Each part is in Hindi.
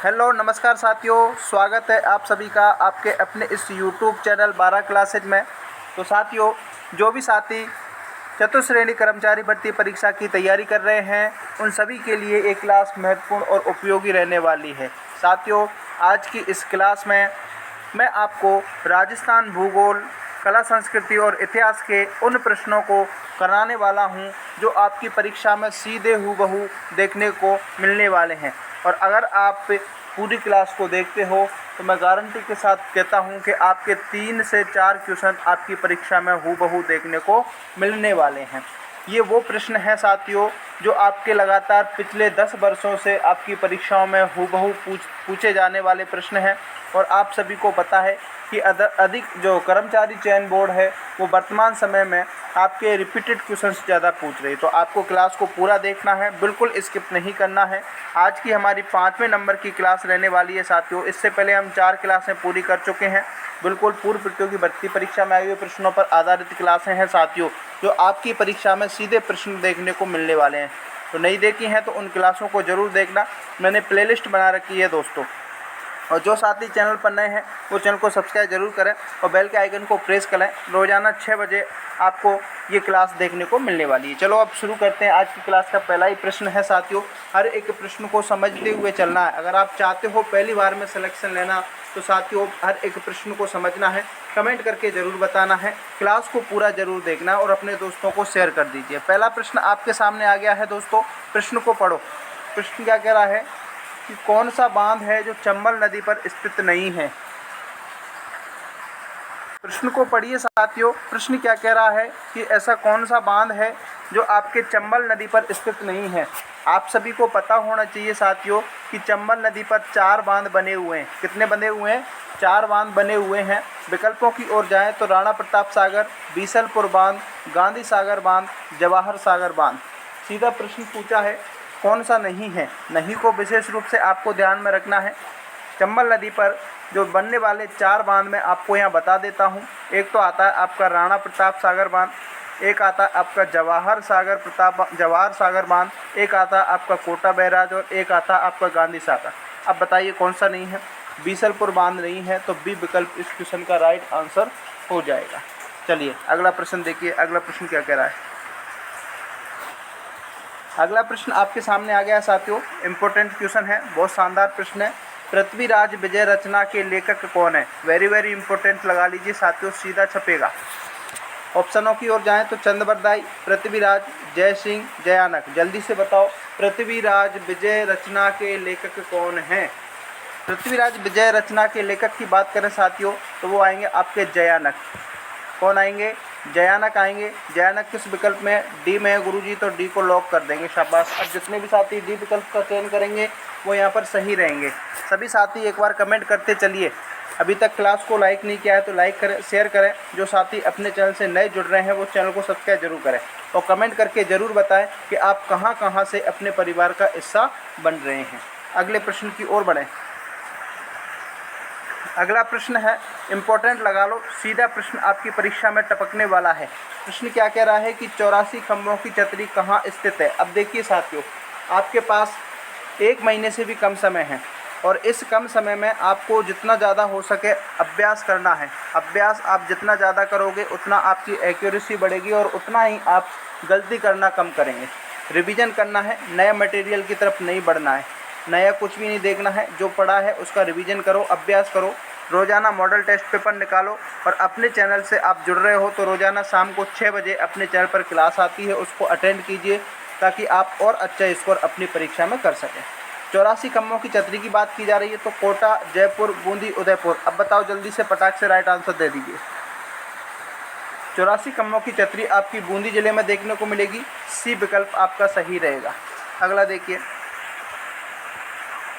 हेलो नमस्कार साथियों, स्वागत है आप सभी का आपके अपने इस यूट्यूब चैनल 12 क्लासेज में। तो साथियों, जो भी साथी चतुश्रेणी कर्मचारी भर्ती परीक्षा की तैयारी कर रहे हैं उन सभी के लिए एक क्लास महत्वपूर्ण और उपयोगी रहने वाली है। साथियों, आज की इस क्लास में मैं आपको राजस्थान भूगोल, कला संस्कृति और इतिहास के उन प्रश्नों को कराने वाला हूं जो आपकी परीक्षा में सीधे हूबहू देखने को मिलने वाले हैं। और अगर आप पूरी क्लास को देखते हो तो मैं गारंटी के साथ कहता हूं कि आपके 3 से 4 क्वेश्चन आपकी परीक्षा में हूबहू देखने को मिलने वाले हैं। ये वो प्रश्न है साथियों जो आपके लगातार पिछले 10 वर्षों से आपकी परीक्षाओं में हूबहू पूछे जाने वाले प्रश्न हैं। और आप सभी को पता है कि अधिक जो कर्मचारी चयन बोर्ड है वो वर्तमान समय में आपके रिपीटेड क्वेश्चंस ज़्यादा पूछ रही है। तो आपको क्लास को पूरा देखना है, बिल्कुल स्किप नहीं करना है। आज की हमारी 5वें नंबर की क्लास रहने वाली है साथियों। इससे पहले हम 4 क्लासें पूरी कर चुके हैं। बिल्कुल पूर्व प्रतियोगी भर्ती परीक्षा में आए हुए प्रश्नों पर आधारित क्लासें हैं साथियों, जो आपकी परीक्षा में सीधे प्रश्न देखने को मिलने वाले हैं। तो नहीं देखी हैं तो उन क्लासों को ज़रूर देखना, मैंने प्लेलिस्ट बना रखी है दोस्तों। और जो साथी चैनल पर नए हैं वो चैनल को सब्सक्राइब जरूर करें और बेल के आइकन को प्रेस करें। रोज़ाना 6 बजे आपको ये क्लास देखने को मिलने वाली है। चलो अब शुरू करते हैं। आज की क्लास का पहला ही प्रश्न है साथियों, हर एक प्रश्न को समझते हुए चलना है। अगर आप चाहते हो पहली बार में सिलेक्शन लेना तो साथियों हर एक प्रश्न को समझना है, कमेंट करके ज़रूर बताना है, क्लास को पूरा ज़रूर देखना और अपने दोस्तों को शेयर कर दीजिए। पहला प्रश्न आपके सामने आ गया है दोस्तों, प्रश्न को पढ़ो। प्रश्न क्या कह रहा है कि कौन सा बांध है जो चंबल नदी पर स्थित नहीं है। प्रश्न को पढ़िए साथियों। प्रश्न क्या कह रहा है कि ऐसा कौन सा बांध है जो आपके चंबल नदी पर स्थित नहीं है। आप सभी को पता होना चाहिए साथियों कि चंबल नदी पर 4 बांध बने हुए हैं। कितने बने हुए हैं? 4 बांध बने हुए हैं। विकल्पों की ओर जाएं तो राणा प्रताप सागर, बीसलपुर बांध, गांधी सागर बांध, जवाहर सागर बांध। सीधा प्रश्न पूछा है कौन सा नहीं है। नहीं को विशेष रूप से आपको ध्यान में रखना है। चंबल नदी पर जो बनने वाले 4 बांध मैं आपको यहाँ बता देता हूँ। एक तो आता है आपका राणा प्रताप सागर बांध, एक आता है आपका जवाहर सागर बांध, एक आता है आपका कोटा बैराज और एक आता है आपका गांधी सागर। अब बताइए कौन सा नहीं है? बीसलपुर बांध नहीं है, तो बी विकल्प इस क्वेश्चन का राइट आंसर हो जाएगा। चलिए अगला प्रश्न देखिए। अगला प्रश्न क्या कह रहा है? अगला प्रश्न आपके सामने आ गया है साथियों। इम्पोर्टेंट क्वेश्चन है, बहुत शानदार प्रश्न है। पृथ्वीराज विजय रचना के लेखक कौन है? वेरी वेरी इंपॉर्टेंट लगा लीजिए साथियों, सीधा छपेगा। ऑप्शनों की ओर जाएं तो चंद्रबरदाई, पृथ्वीराज, जय सिंह, जयानक। जल्दी से बताओ पृथ्वीराज विजय रचना के लेखक कौन हैं? पृथ्वीराज विजय रचना के लेखक की बात करें साथियों तो वो आएंगे आपके जयानक। कौन आएंगे? जयानक आएंगे। जयानक किस विकल्प में? डी में है गुरुजी, तो डी को लॉक कर देंगे। शाबाश। अब जितने भी साथी डी विकल्प का चयन करेंगे वो यहाँ पर सही रहेंगे। सभी साथी एक बार कमेंट करते चलिए। अभी तक क्लास को लाइक नहीं किया है तो लाइक करें, शेयर करें। जो साथी अपने चैनल से नए जुड़ रहे हैं वो चैनल को सब्सक्राइब जरूर करें और कमेंट करके ज़रूर बताएं कि आप कहाँ कहाँ से अपने परिवार का हिस्सा बन रहे हैं। अगले प्रश्न की ओर बढ़ें। अगला प्रश्न है, इम्पोर्टेंट लगा लो, सीधा प्रश्न आपकी परीक्षा में टपकने वाला है। प्रश्न क्या कह रहा है कि 84 खंभों की छतरी कहाँ स्थित है? अब देखिए साथियों, आपके पास 1 महीने से भी कम समय है और इस कम समय में आपको जितना ज़्यादा हो सके अभ्यास करना है। अभ्यास आप जितना ज़्यादा करोगे उतना आपकी एक्यूरेसी बढ़ेगी और उतना ही आप गलती करना कम करेंगे। रिवीजन करना है, नया मटेरियल की तरफ नहीं बढ़ना है, नया कुछ भी नहीं देखना है। जो पढ़ा है उसका रिवीजन करो, अभ्यास करो। रोज़ाना मॉडल टेस्ट पेपर निकालो और अपने चैनल से आप जुड़ रहे हो तो रोज़ाना शाम को 6 बजे अपने चैनल पर क्लास आती है, उसको अटेंड कीजिए ताकि आप और अच्छा स्कोर अपनी परीक्षा में कर सकें। 84 खंभों की छतरी की बात की जा रही है तो कोटा, जयपुर, बूंदी, उदयपुर। अब बताओ जल्दी से पटाख से राइट आंसर दे दीजिए। 84 खंभों की छतरी आपकी बूंदी जिले में देखने को मिलेगी। सी विकल्प आपका सही रहेगा। अगला देखिए,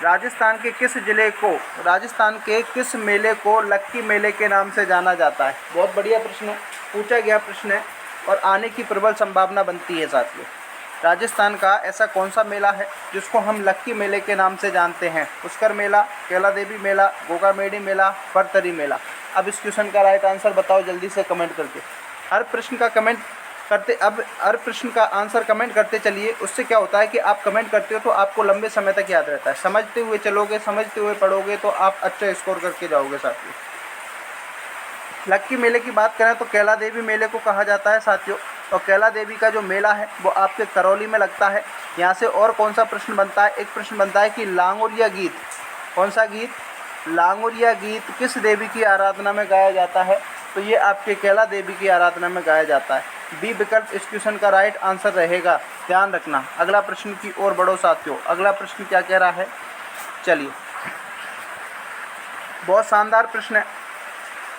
राजस्थान के किस मेले को लक्की मेले के नाम से जाना जाता है? बहुत बढ़िया प्रश्न पूछा गया प्रश्न है और आने की प्रबल संभावना बनती है साथियों। राजस्थान का ऐसा कौन सा मेला है जिसको हम लक्की मेले के नाम से जानते हैं? पुष्कर मेला, कैला देवी मेला, गोगामेडी मेला, परतरी मेला। अब इस क्वेश्चन का राइट आंसर बताओ जल्दी से कमेंट करके। हर प्रश्न का कमेंट करते, अब हर प्रश्न का आंसर कमेंट करते चलिए। उससे क्या होता है कि आप कमेंट करते हो तो आपको लंबे समय तक याद रहता है। समझते हुए चलोगे, समझते हुए पढ़ोगे तो आप अच्छा स्कोर करके जाओगे साथियों। लक्की मेले की बात करें तो कैला देवी मेले को कहा जाता है साथियों। और कैला देवी का जो मेला है वो आपके करौली में लगता है। यहाँ से और कौन सा प्रश्न बनता है, एक प्रश्न बनता है कि लांगुरिया गीत, कौन सा गीत, लांगुरिया गीत किस देवी की आराधना में गाया जाता है, तो ये आपके कैला देवी की आराधना में गाया जाता है। बी विकल्प इस क्वेश्चन का राइट आंसर रहेगा, ध्यान रखना। अगला प्रश्न की ओर बढ़ो साथियों। अगला प्रश्न क्या कह रहा है, चलिए, बहुत शानदार प्रश्न है।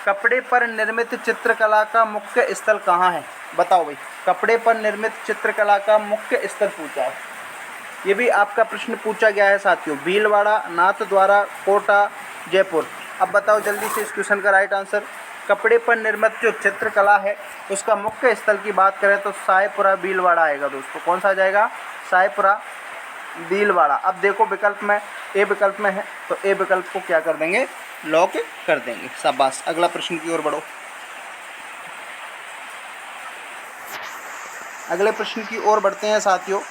कपड़े पर निर्मित चित्रकला का मुख्य स्थल कहाँ है, बताओ भाई। कपड़े पर निर्मित चित्रकला का मुख्य स्थल पूछा है, ये भी आपका प्रश्न पूछा गया है साथियों। भीलवाड़ा, नाथद्वारा, कोटा, जयपुर। अब बताओ जल्दी से इस क्वेश्चन का राइट आंसर। कपड़े पर निर्मित जो चित्रकला है उसका मुख्य स्थल की बात करें तो सायपुरा भीलवाड़ा आएगा दोस्तों। कौन सा आ जाएगा, सायपुरा भीलवाड़ा। अब देखो विकल्प में, ए विकल्प में है तो ए विकल्प को क्या कर देंगे, लॉक कर देंगे। शाबाश। अगला प्रश्न की ओर बढ़ो। अगले प्रश्न की ओर बढ़ते हैं साथियों।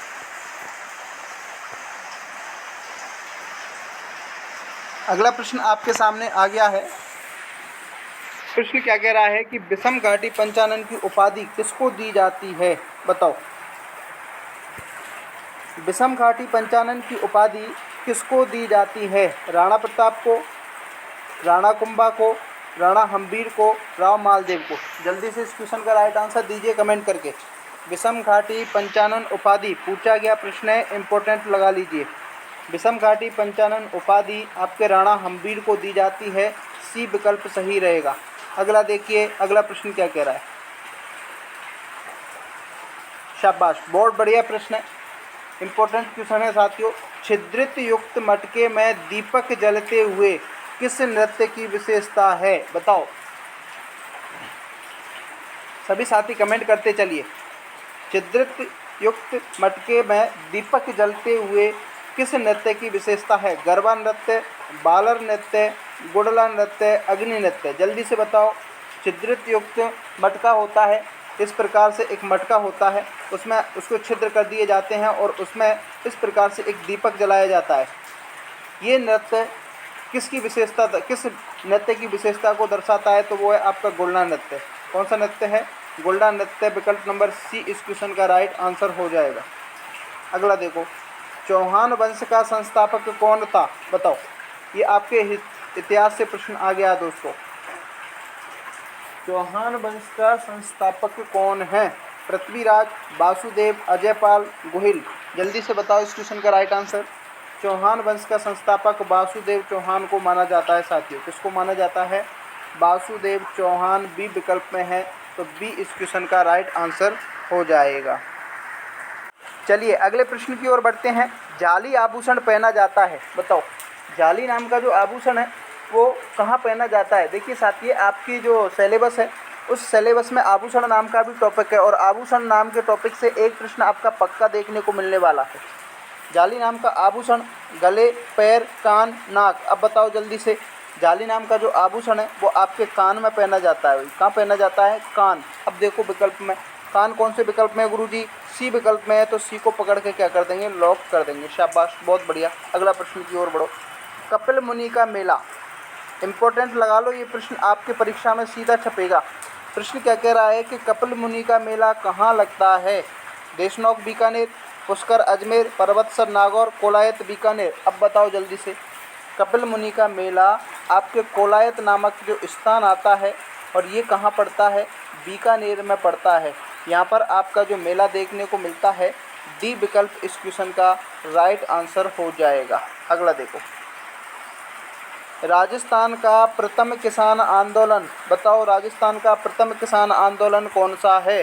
अगला प्रश्न आपके सामने आ गया है। प्रश्न क्या कह रहा है कि विषम घाटी पंचानन की उपाधि किसको दी जाती है, बताओ। विषम घाटी पंचानन की उपाधि किसको दी जाती है, राणा प्रताप को, राणा कुंभा को, राणा हम्बीर को, राव मालदेव को। जल्दी से इस क्वेश्चन का राइट आंसर दीजिए कमेंट करके। विषम घाटी पंचानन उपाधि पूछा गया प्रश्न है, इंपॉर्टेंट लगा लीजिए। विषम घाटी पंचानन उपाधि आपके राणा हम्बीर को दी जाती है, सी विकल्प सही रहेगा। अगला देखिए, अगला प्रश्न क्या कह रहा है। शाबाश, बहुत बढ़िया प्रश्न है, इंपॉर्टेंट क्वेश्चन है साथियों। छिद्रित युक्त मटके में दीपक जलते हुए किस नृत्य की विशेषता है, बताओ। सभी साथी कमेंट करते चलिए। छिद्रित युक्त मटके में दीपक जलते हुए किस नृत्य की विशेषता है, गरबा नृत्य, बालर नृत्य, गुड़ला नृत्य, अग्नि नृत्य। जल्दी से बताओ। छिद्रित युक्त मटका होता है, इस प्रकार से एक मटका होता है, उसमें उसको छिद्र कर दिए जाते हैं और उसमें इस प्रकार से एक दीपक जलाया जाता है। ये नृत्य किसकी विशेषता, किस नृत्य की विशेषता को दर्शाता है, तो वो है आपका गुड़ला नृत्य। कौन सा नृत्य है, गुड़ला नृत्य। विकल्प नंबर सी इस क्वेश्चन का राइट आंसर हो जाएगा। अगला देखो, चौहान वंश का संस्थापक कौन था, बताओ। ये आपके इतिहास से प्रश्न आ गया दोस्तों। चौहान वंश का संस्थापक कौन है, पृथ्वीराज, वासुदेव, अजयपाल, गोहिल। जल्दी से बताओ इस क्वेश्चन का राइट आंसर। चौहान वंश का संस्थापक वासुदेव चौहान को माना जाता है साथियों। किसको माना जाता है, वासुदेव चौहान। बी विकल्प में है तो बी इस क्वेश्चन का राइट आंसर हो जाएगा। चलिए अगले प्रश्न की ओर बढ़ते हैं। जाली आभूषण पहना जाता है, बताओ। जाली नाम का जो आभूषण है वो कहाँ पहना जाता है। देखिए साथी, आपकी जो सिलेबस है उस सिलेबस में आभूषण नाम का भी टॉपिक है और आभूषण नाम के टॉपिक से एक प्रश्न आपका पक्का देखने को मिलने वाला है। जाली नाम का आभूषण, गले, पैर, कान, नाक। अब बताओ जल्दी से। जाली नाम का जो आभूषण है वो आपके कान में पहना जाता है। कहाँ पहना जाता है, कान। अब देखो विकल्प में, कान कौन से विकल्प में है गुरुजी, सी विकल्प में है तो सी को पकड़ के क्या कर देंगे, लॉक कर देंगे। शाबाश, बहुत बढ़िया। अगला प्रश्न की ओर बढ़ो। कपिल मुनि का मेला, इंपॉर्टेंट लगा लो, ये प्रश्न आपके परीक्षा में सीधा छपेगा। प्रश्न क्या कह रहा है कि कपिल मुनि का मेला कहाँ लगता है, देशनोक बीकानेर, पुष्कर अजमेर, पर्वतसर नागौर, कोलायत बीकानेर। अब बताओ जल्दी से। कपिल मुनि का मेला आपके कोलायत नामक जो स्थान आता है और ये कहाँ पड़ता है, बीकानेर में पड़ता है। यहाँ पर आपका जो मेला देखने को मिलता है, डी विकल्प इस क्वेश्चन का राइट आंसर हो जाएगा। अगला देखो, राजस्थान का प्रथम किसान आंदोलन, बताओ राजस्थान का प्रथम किसान आंदोलन कौन सा है।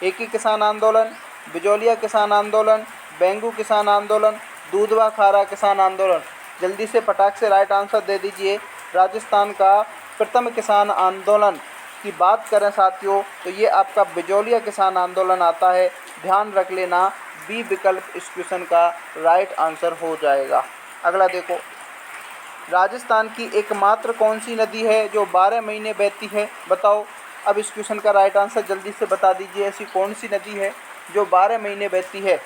एकी किसान आंदोलन, बिजौलिया किसान आंदोलन, बेंगू किसान आंदोलन, दूधवा खारा किसान आंदोलन। जल्दी से फटाक से राइट आंसर दे दीजिए। राजस्थान का प्रथम किसान आंदोलन की बात करें साथियों तो ये आपका बिजौलिया किसान आंदोलन आता है, ध्यान रख लेना। बी विकल्प इस क्वेश्चन का राइट आंसर हो जाएगा। अगला देखो, राजस्थान की एकमात्र कौन सी नदी है जो 12 महीने बहती है, बताओ। अब इस क्वेश्चन का राइट आंसर जल्दी से बता दीजिए। ऐसी कौन सी नदी है जो 12 महीने बहती है?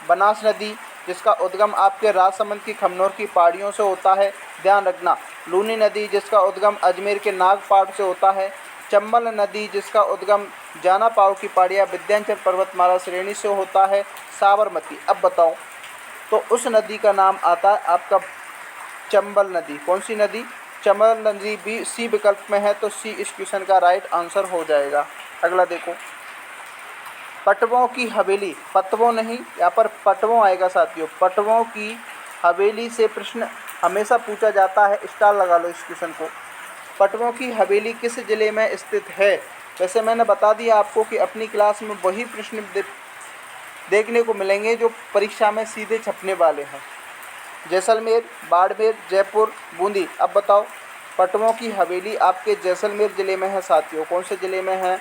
बनास नदी, जिसका उद्गम आपके राजसमंद की खमनोर की पहाड़ियों से होता है, ध्यान रखना। लूनी नदी, जिसका उद्गम अजमेर के नागपाड़ से होता है। चंबल नदी, जिसका उद्गम जाना पाव की पहाड़ियाँ विंध्याचल पर्वतमाला श्रेणी से होता है। साबरमती। अब बताओ, तो उस नदी का नाम आता है आपका चंबल नदी। कौन सी नदी? चंबल नदी भी सी विकल्प में है, तो सी इस क्वेश्चन का राइट आंसर हो जाएगा। अगला देखो, पटवों की हवेली, पतवों नहीं, यहाँ पर पटवों आएगा साथियों। पटवों की हवेली से प्रश्न हमेशा पूछा जाता है, स्टार लगा लो इस क्वेश्चन को। पटवों की हवेली किस जिले में स्थित है? वैसे मैंने बता दिया आपको कि अपनी क्लास में वही प्रश्न देखने को मिलेंगे जो परीक्षा में सीधे छपने वाले हैं। जैसलमेर, बाड़मेर, जयपुर, बूंदी। अब बताओ, पटवों की हवेली आपके जैसलमेर ज़िले में है साथियों। कौन से ज़िले में है?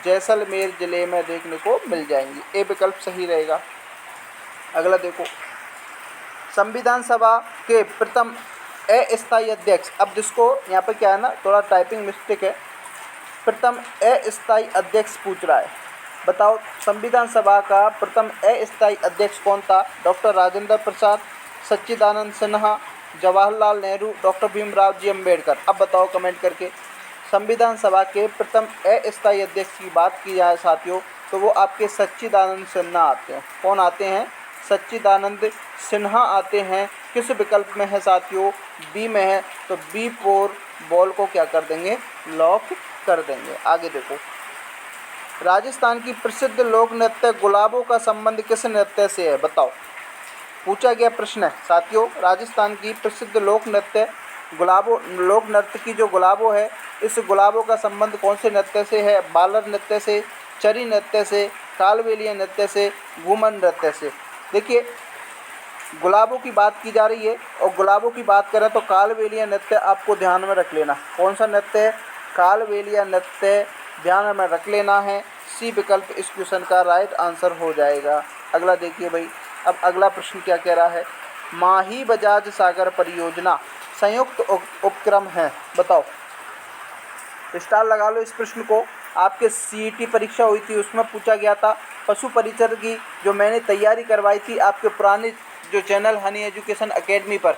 जैसलमेर ज़िले में देखने को मिल जाएंगी। ए विकल्प सही रहेगा। अगला देखो, संविधान सभा के प्रथम अस्थायी अध्यक्ष। अब जिसको यहाँ पर क्या है ना, थोड़ा टाइपिंग मिस्टेक है, प्रथम अस्थायी अध्यक्ष पूछ रहा है। बताओ, संविधान सभा का प्रथम अस्थायी अध्यक्ष कौन था? डॉक्टर राजेंद्र प्रसाद, सच्चिदानंद सिन्हा, जवाहरलाल नेहरू, डॉक्टर भीमराव जी अम्बेडकर। अब बताओ कमेंट करके, संविधान सभा के प्रथम अस्थायी अध्यक्ष की बात की जाए साथियों, तो वो आपके सच्चिदानंद सिन्हा आते हैं। कौन आते हैं? सच्चिदानंद सिन्हा आते हैं। किस विकल्प में है साथियों? बी में है, तो बी 4 बॉल को क्या कर देंगे? लॉक कर देंगे। आगे देखो, राजस्थान की प्रसिद्ध लोक नृत्य गुलाबों का संबंध किस नृत्य से है? बताओ, पूछा गया प्रश्न है साथियों। राजस्थान की प्रसिद्ध लोक नृत्य गुलाबों, लोक नृत्य की जो गुलाबों है, इस गुलाबों का संबंध कौन से नृत्य से है? बालर नृत्य से, चरी नृत्य से, कालबेलिया नृत्य से, घूमर नृत्य से। देखिए, गुलाबों की बात की जा रही है और गुलाबों की बात करें तो कालबेलिया नृत्य आपको ध्यान में रख लेना। कौन सा नृत्य है? कालबेलिया नृत्य ध्यान में रख लेना है। सी विकल्प इस क्वेश्चन का राइट आंसर हो जाएगा। अगला देखिए भाई, अब अगला प्रश्न क्या कह रहा है? माही बजाज सागर परियोजना संयुक्त उपक्रम है। बताओ, स्टार लगा लो इस प्रश्न को। आपके सीईटी परीक्षा हुई थी, उसमें पूछा गया था। पशु परिचर की जो मैंने तैयारी करवाई थी आपके पुराने जो चैनल हनी एजुकेशन एकेडमी पर,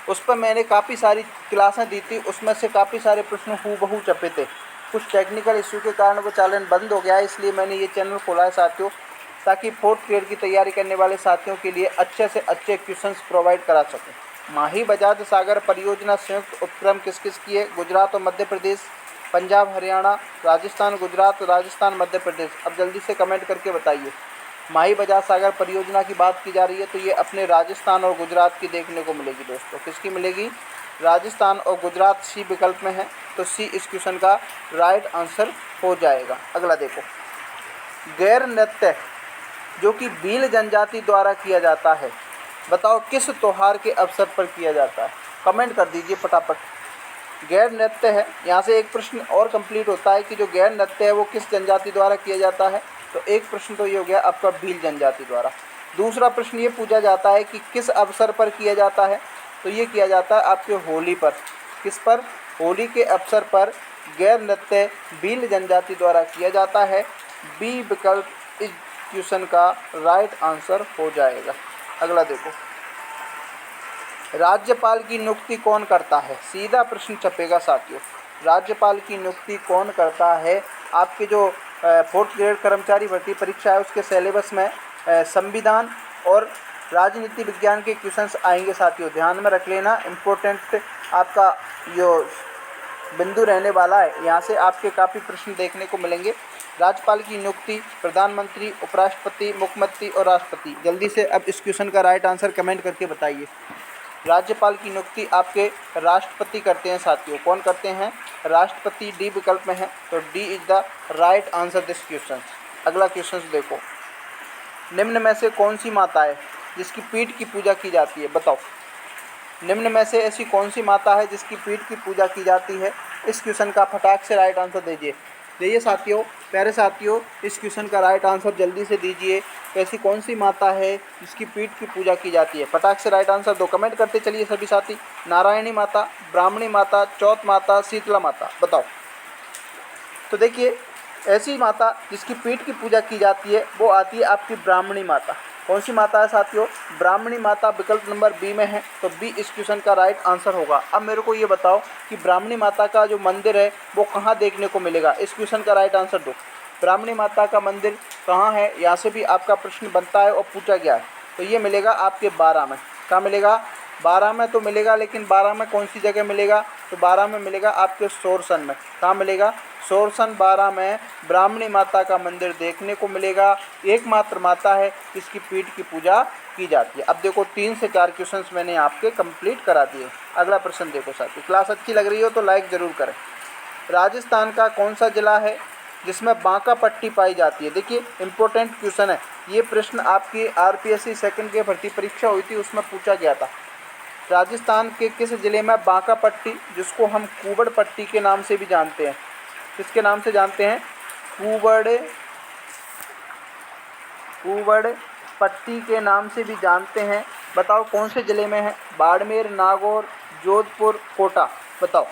उस पर मैंने काफ़ी सारी क्लासें दी थी। उसमें से काफ़ी सारे प्रश्न हूबहू छपे थे। कुछ टेक्निकल इश्यू के कारण वो चैनल बंद हो गया है, इसलिए मैंने ये चैनल खोला है साथियों, ताकि 4th ग्रेड की तैयारी करने वाले साथियों के लिए अच्छे से अच्छे क्वेश्चंस प्रोवाइड करा सकूँ। माही बजाज सागर परियोजना संयुक्त उपक्रम किस किस की है? गुजरात और मध्य प्रदेश, पंजाब, हरियाणा, राजस्थान, गुजरात, राजस्थान, मध्य प्रदेश। अब जल्दी से कमेंट करके बताइए। माही बजाज सागर परियोजना की बात की जा रही है, तो ये अपने राजस्थान और गुजरात की देखने को मिलेगी दोस्तों। किसकी मिलेगी? राजस्थान और गुजरात सी विकल्प में है, तो सी इस क्वेश्चन का राइट आंसर हो जाएगा। अगला देखो, गैर नृत्य जो कि भील जनजाति द्वारा किया जाता है, बताओ किस त्योहार के अवसर पर किया जाता है? कमेंट कर दीजिए फटाफट। गैर नृत्य है, यहाँ से एक प्रश्न और कंप्लीट होता है कि जो गैर नृत्य है वो किस जनजाति द्वारा किया जाता है। तो एक प्रश्न तो ये हो गया आपका भील जनजाति द्वारा। दूसरा प्रश्न ये पूछा जाता है कि किस अवसर पर किया जाता है, तो ये किया जाता है आपके होली पर। किस पर? होली के अवसर पर गैर नृत्य भील जनजाति द्वारा किया जाता है। बी विकल्प इस क्वेश्चन का राइट आंसर हो जाएगा। अगला देखो, राज्यपाल की नियुक्ति कौन करता है? सीधा प्रश्न छपेगा साथियों। राज्यपाल की नियुक्ति कौन करता है? आपके जो 4th ग्रेड कर्मचारी भर्ती परीक्षा है उसके सिलेबस में संविधान और राजनीति विज्ञान के क्वेश्चंस आएंगे साथियों, ध्यान में रख लेना। इम्पोर्टेंट आपका जो बिंदु रहने वाला है, यहाँ से आपके काफ़ी प्रश्न देखने को मिलेंगे। राज्यपाल की नियुक्ति प्रधानमंत्री, उपराष्ट्रपति, मुख्यमंत्री और राष्ट्रपति। जल्दी से अब इस क्वेश्चन का राइट आंसर कमेंट करके बताइए। राज्यपाल की नियुक्ति आपके राष्ट्रपति करते हैं साथियों। कौन करते हैं? राष्ट्रपति डी विकल्प में है, तो D is the right answer this question. अगला क्वेश्चन देखो, निम्न में से कौन सी माता है जिसकी पीठ की पूजा की जाती है? बताओ, निम्न में से ऐसी कौन सी माता है जिसकी पीठ की पूजा की जाती है? इस क्वेश्चन का फटाक से राइट आंसर दीजिए साथियों। प्यारे साथियों, इस क्वेश्चन का राइट आंसर जल्दी से दीजिए। ऐसी कौन सी माता है जिसकी पीठ की पूजा की जाती है? फटाक से राइट आंसर दो, कमेंट करते चलिए सभी साथी। नारायणी माता, ब्राह्मणी माता, चौथ माता, शीतला माता। बताओ। तो देखिए, ऐसी माता जिसकी पीठ की पूजा की जाती है वो आती है आपकी ब्राह्मणी माता। कौन सी माता है साथियों? ब्राह्मणी माता विकल्प नंबर बी में है, तो बी इस क्वेश्चन का राइट आंसर होगा। अब मेरे को ये बताओ कि ब्राह्मणी माता का जो मंदिर है वो कहाँ देखने को मिलेगा? इस क्वेश्चन का राइट आंसर दो। ब्राह्मणी माता का मंदिर कहाँ है? यहाँ से भी आपका प्रश्न बनता है और पूछा गया है। तो ये मिलेगा आपके 12 में। कहाँ मिलेगा? 12 में तो मिलेगा, लेकिन 12 में कौन सी जगह मिलेगा? तो 12 में मिलेगा आपके सोरसन में। कहाँ मिलेगा? सोरसन 12 में ब्राह्मणी माता का मंदिर देखने को मिलेगा। एकमात्र माता है जिसकी पीठ की पूजा की जाती है। अब देखो 3 से 4 क्वेश्चंस मैंने आपके कंप्लीट करा दिए। अगला प्रश्न देखो साथी। क्लास अच्छी लग रही हो तो लाइक ज़रूर करें। राजस्थान का कौन सा जिला है जिसमें बांका पट्टी पाई जाती है? देखिए इंपॉर्टेंट क्वेश्चन है ये प्रश्न, आपकी आरपीएससी सेकंड की भर्ती परीक्षा हुई थी उसमें पूछा गया था। राजस्थान के किस जिले में बांका पट्टी, जिसको हम कुबड़ पट्टी के नाम से भी जानते हैं, किसके नाम से जानते हैं? कुबड़ पट्टी के नाम से भी जानते हैं। बताओ कौन से ज़िले में है? बाड़मेर, नागौर, जोधपुर, कोटा। बताओ।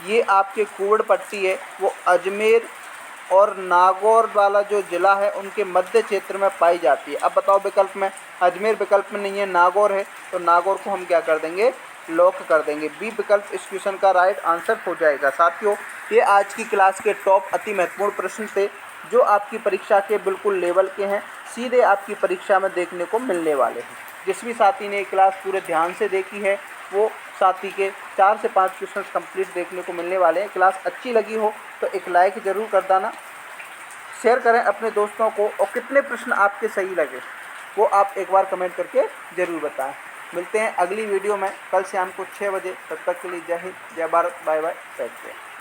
ये आपके कुबड़ पट्टी है वो अजमेर और नागौर वाला जो ज़िला है उनके मध्य क्षेत्र में पाई जाती है। अब बताओ विकल्प में, अजमेर विकल्प में नहीं है, नागौर है, तो नागौर को हम क्या कर देंगे? लॉक कर देंगे। बी विकल्प इस क्वेश्चन का राइट आंसर हो जाएगा। साथियों ये आज की क्लास के टॉप अति महत्वपूर्ण प्रश्न थे जो आपकी परीक्षा के बिल्कुल लेवल के हैं, सीधे आपकी परीक्षा में देखने को मिलने वाले हैं। जिस भी साथी ने ये क्लास पूरे ध्यान से देखी है वो साथी के 4 से 5 क्वेश्चन कंप्लीट देखने को मिलने वाले हैं। क्लास अच्छी लगी हो तो एक लाइक ज़रूर कर देना, शेयर करें अपने दोस्तों को, और कितने प्रश्न आपके सही लगे वो आप एक बार कमेंट करके ज़रूर बताएं। मिलते हैं अगली वीडियो में कल शाम को 6 बजे। तब तक के लिए जय हिंद, जय Bharat, bye bye, take care.